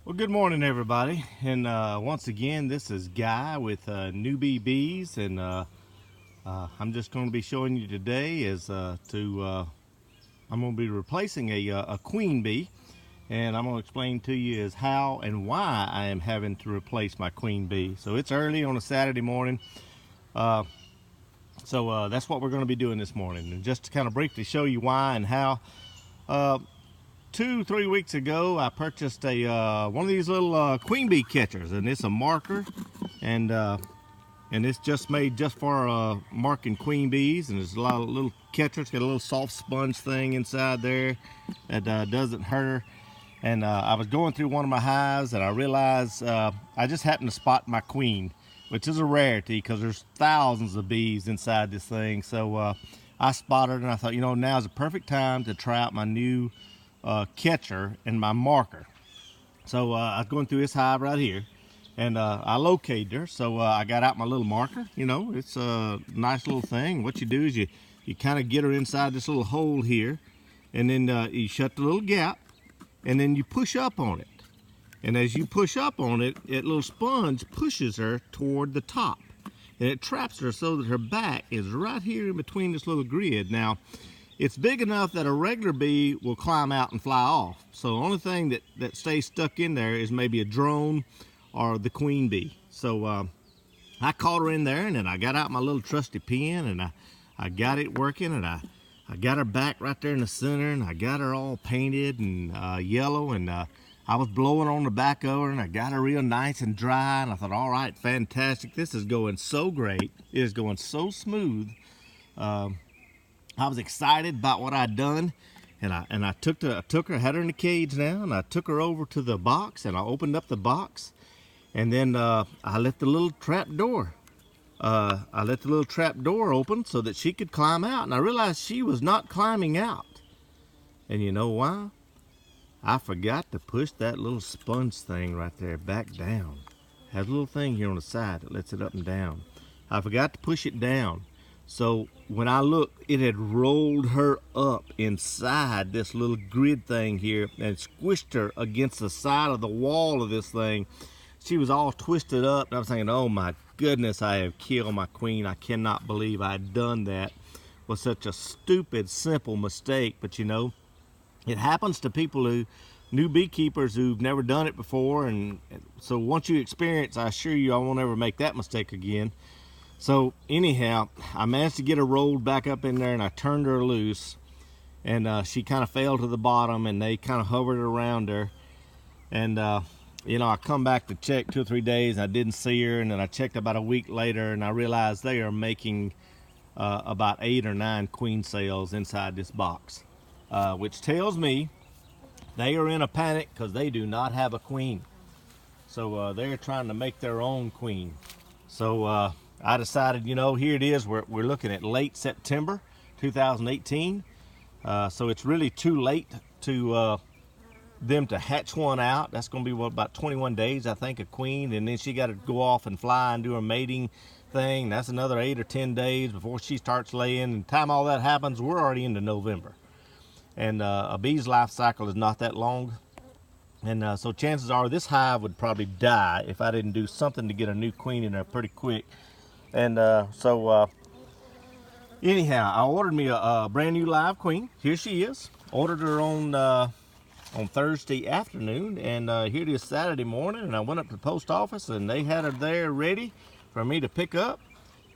Well, good morning, everybody. And once again, this is Guy with Newbee Bees, and I'm just going to be showing you today I'm going to be replacing a queen bee, and I'm going to explain to you is how and why I am having to replace my queen bee. So it's early on a Saturday morning, uh, so that's what we're going to be doing this morning, and just to kind of briefly show you why and how. Uh, 2 3 weeks ago I purchased a one of these little queen bee catchers, and it's a marker, and it's just made just for marking queen bees, and there's a lot of little catchers. Got a little soft sponge thing inside there that doesn't hurt her. And I was going through one of my hives, and I realized I just happened to spot my queen, which is a rarity because there's thousands of bees inside this thing. So I spotted her, and I thought, now's the perfect time to try out my new catcher and my marker. So I was going through this hive right here, and I located her. So I got out my little marker. It's a nice little thing. What you do is you kind of get her inside this little hole here, and then you shut the little gap, and then you push up on it. And as you push up on it, that little sponge pushes her toward the top, and it traps her so that her back is right here in between this little grid. Now, it's big enough that a regular bee will climb out and fly off. So the only thing that stays stuck in there is maybe a drone or the queen bee. So I caught her in there, and then I got out my little trusty pen, and I got it working, and I got her back right there in the center, and I got her all painted and yellow, and I was blowing on the back of her, and I got her real nice and dry, and I thought, all right, fantastic. This is going so great. It is going so smooth. I was excited about what I'd done, and I took her, had her in the cage now, and I took her over to the box, and I opened up the box, and then I let the little trap door. I let the little trap door open so that she could climb out, and I realized she was not climbing out. And you know why? I forgot to push that little sponge thing right there back down. It has a little thing here on the side that lets it up and down. I forgot to push it down. So when I looked, it had rolled her up inside this little grid thing here and squished her against the side of the wall of this thing. She was all twisted up, and I was thinking, oh my goodness, I have killed my queen. I cannot believe I had done that. Was such a stupid, simple mistake. But it happens to people new beekeepers who've never done it before, and so once you experience, I assure you I won't ever make that mistake again. So anyhow, I managed to get her rolled back up in there, and I turned her loose, and she kind of fell to the bottom, and they kind of hovered around her. And I come back to check 2 or 3 days, and I didn't see her, and then I checked about a week later, and I realized they are making about 8 or 9 queen cells inside this box, which tells me they are in a panic because they do not have a queen. So they're trying to make their own queen. So I decided, here it is. We're looking at late September 2018. So it's really too late to them to hatch one out. That's going to be about 21 days, I think, a queen. And then she got to go off and fly and do her mating thing. That's another 8 or 10 days before she starts laying. And the time all that happens, we're already into November. And a bee's life cycle is not that long. And so chances are this hive would probably die if I didn't do something to get a new queen in there pretty quick. And anyhow, I ordered me a brand new live queen. Here she is. Ordered her on Thursday afternoon, and here it is Saturday morning, and I went up to the post office, and they had her there ready for me to pick up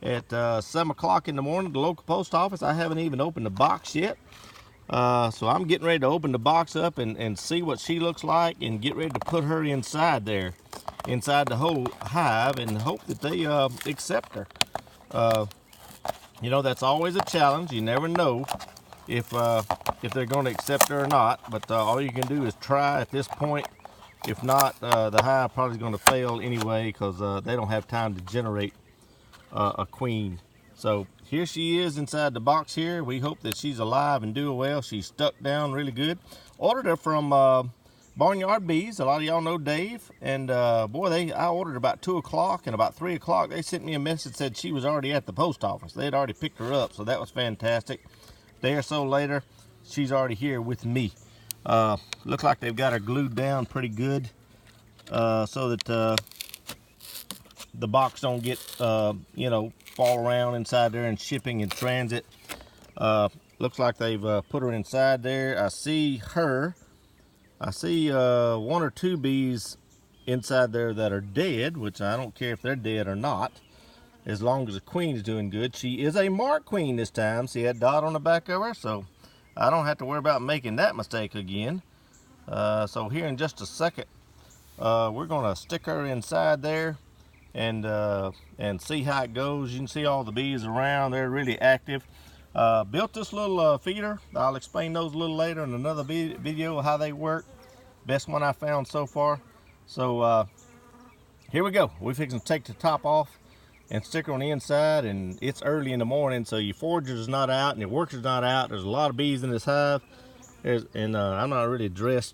at 7 o'clock in the morning at the local post office. I haven't even opened the box yet. So I'm getting ready to open the box up and see what she looks like, and get ready to put her inside there, inside the whole hive, and hope that they accept her. That's always a challenge. You never know if they're going to accept her or not, but all you can do is try at this point. If not, the hive probably is going to fail anyway, because they don't have time to generate a queen. So here she is inside the box here. We hope that she's alive and doing well. She's stuck down really good. Ordered her from Barnyard Bees. A lot of y'all know Dave. And boy, I ordered about 2 o'clock, and about 3 o'clock they sent me a message that said she was already at the post office. They had already picked her up, so that was fantastic. A day or so later, she's already here with me. Looks like they've got her glued down pretty good. so that the box don't get, you know, fall around inside there in shipping and transit. Looks like they've put her inside there. I see her. I see 1 or 2 bees inside there that are dead, which I don't care if they're dead or not, as long as the queen is doing good. She is a mark queen this time. See that dot on the back of her? So I don't have to worry about making that mistake again. So here in just a second, we're gonna stick her inside there and see how it goes. You can see all the bees around. They're really active. Built this little feeder. I'll explain those a little later in another video how they work. Best one I found so far. So here we go. We're fixing to take the top off and stick her on the inside, and it's early in the morning, so your forager's not out and your worker's not out. There's a lot of bees in this hive, and I'm not really dressed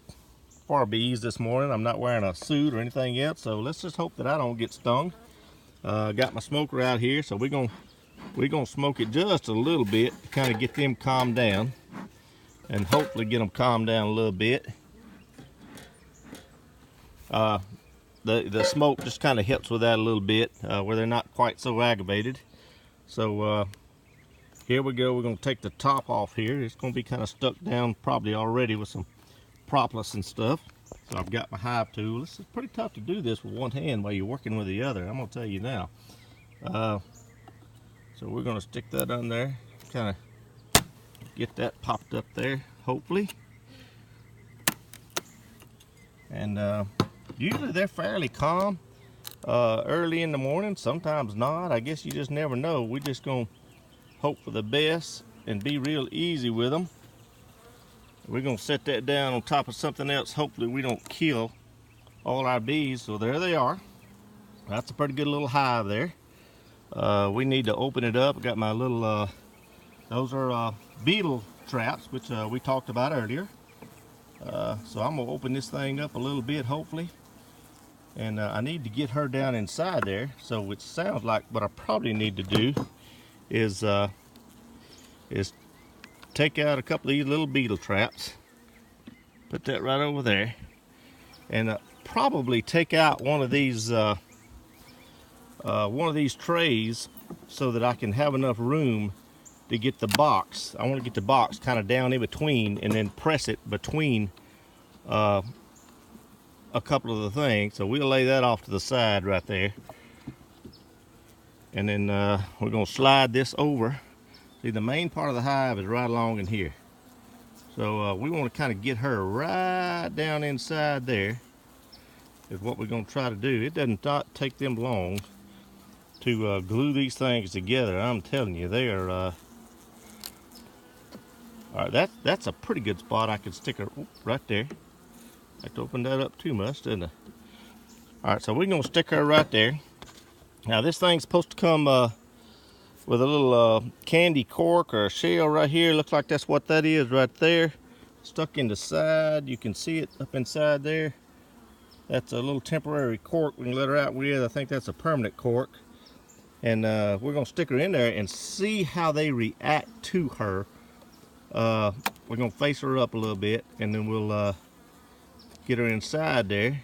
for bees this morning. I'm not wearing a suit or anything else, so let's just hope that I don't get stung. Got my smoker out here, so we're gonna smoke it just a little bit to kind of get them calmed down, and hopefully get them calmed down a little bit. The smoke just kind of helps with that a little bit, where they're not quite so aggravated. So here we go. We're going to take the top off here. It's going to be kind of stuck down probably already with some propolis and stuff. So I've got my hive tool. This is pretty tough to do this with one hand while you're working with the other, I'm going to tell you now. So we're going to stick that on there, kind of get that popped up there, hopefully. And usually they're fairly calm early in the morning, sometimes not. I guess you just never know. We're just gonna hope for the best and be real easy with them. We're gonna set that down on top of something else. Hopefully we don't kill all our bees. So there they are. That's a pretty good little hive there. We need to open it up. I got my little, those are beetle traps, which we talked about earlier. So I'm gonna open this thing up a little bit, hopefully. And I need to get her down inside there. So it sounds like what I probably need to do is take out a couple of these little beetle traps, put that right over there, and probably take out one of these trays so that I can have enough room to get the box. I want to get the box kind of down in between and then press it between a couple of the things. So we'll lay that off to the side right there, and then we're going to slide this over. See, the main part of the hive is right along in here, so we want to kind of get her right down inside there is what we're going to try to do. It doesn't take them long to glue these things together. I'm telling you, they are all right. That's a pretty good spot. I could stick her right there. I have to open that up too much, didn't I? All right, so we're gonna stick her right there. Now this thing's supposed to come with a little candy cork or a shell right here. Looks like that's what that is right there, stuck in the side. You can see it up inside there. That's a little temporary cork we can let her out with. I think that's a permanent cork. And we're gonna stick her in there and see how they react to her. We're gonna face her up a little bit, and then we'll get her inside there,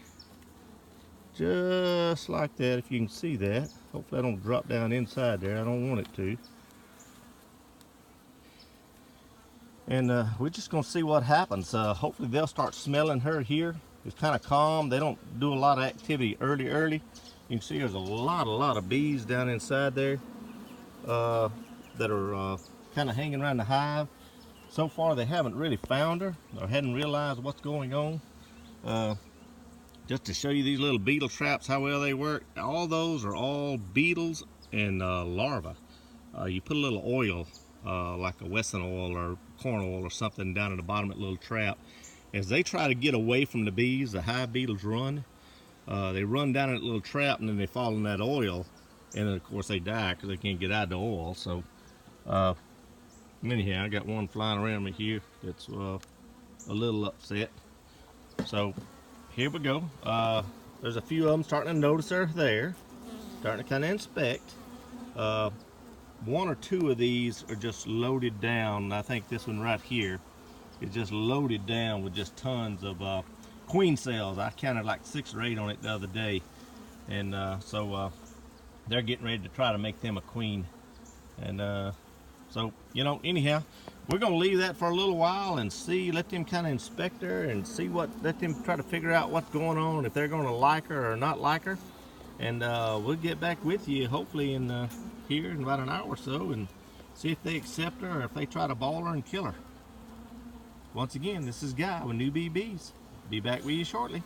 just like that, if you can see that. Hopefully I don't drop down inside there. I don't want it to. And we're just gonna see what happens. Hopefully they'll start smelling her here. It's kind of calm. They don't do a lot of activity early. You can see there's a lot of bees down inside there that are kind of hanging around the hive. So far they haven't really found her or hadn't realized what's going on. Just to show you these little beetle traps, how well they work. All those are all beetles and larvae. You put a little oil, like a Wesson oil or corn oil or something, down at the bottom of that little trap. As they try to get away from the bees, the hive beetles run. They run down that little trap, and then they fall in that oil, and then of course they die because they can't get out of the oil. So anyhow, I got one flying around me here that's a little upset. So here we go. There's a few of them starting to notice they're there, starting to kind of inspect. 1 or 2 of these are just loaded down. I think this one right here is just loaded down with just tons of queen cells. I counted like 6 or 8 on it the other day, and so they're getting ready to try to make them a queen. And so, you know, anyhow, we're gonna leave that for a little while and see, let them kind of inspect her and see let them try to figure out what's going on, if they're gonna like her or not like her. And we'll get back with you hopefully in here in about an hour or so and see if they accept her or if they try to ball her and kill her. Once again, this is Guy with Newbee Bees. Be back with you shortly.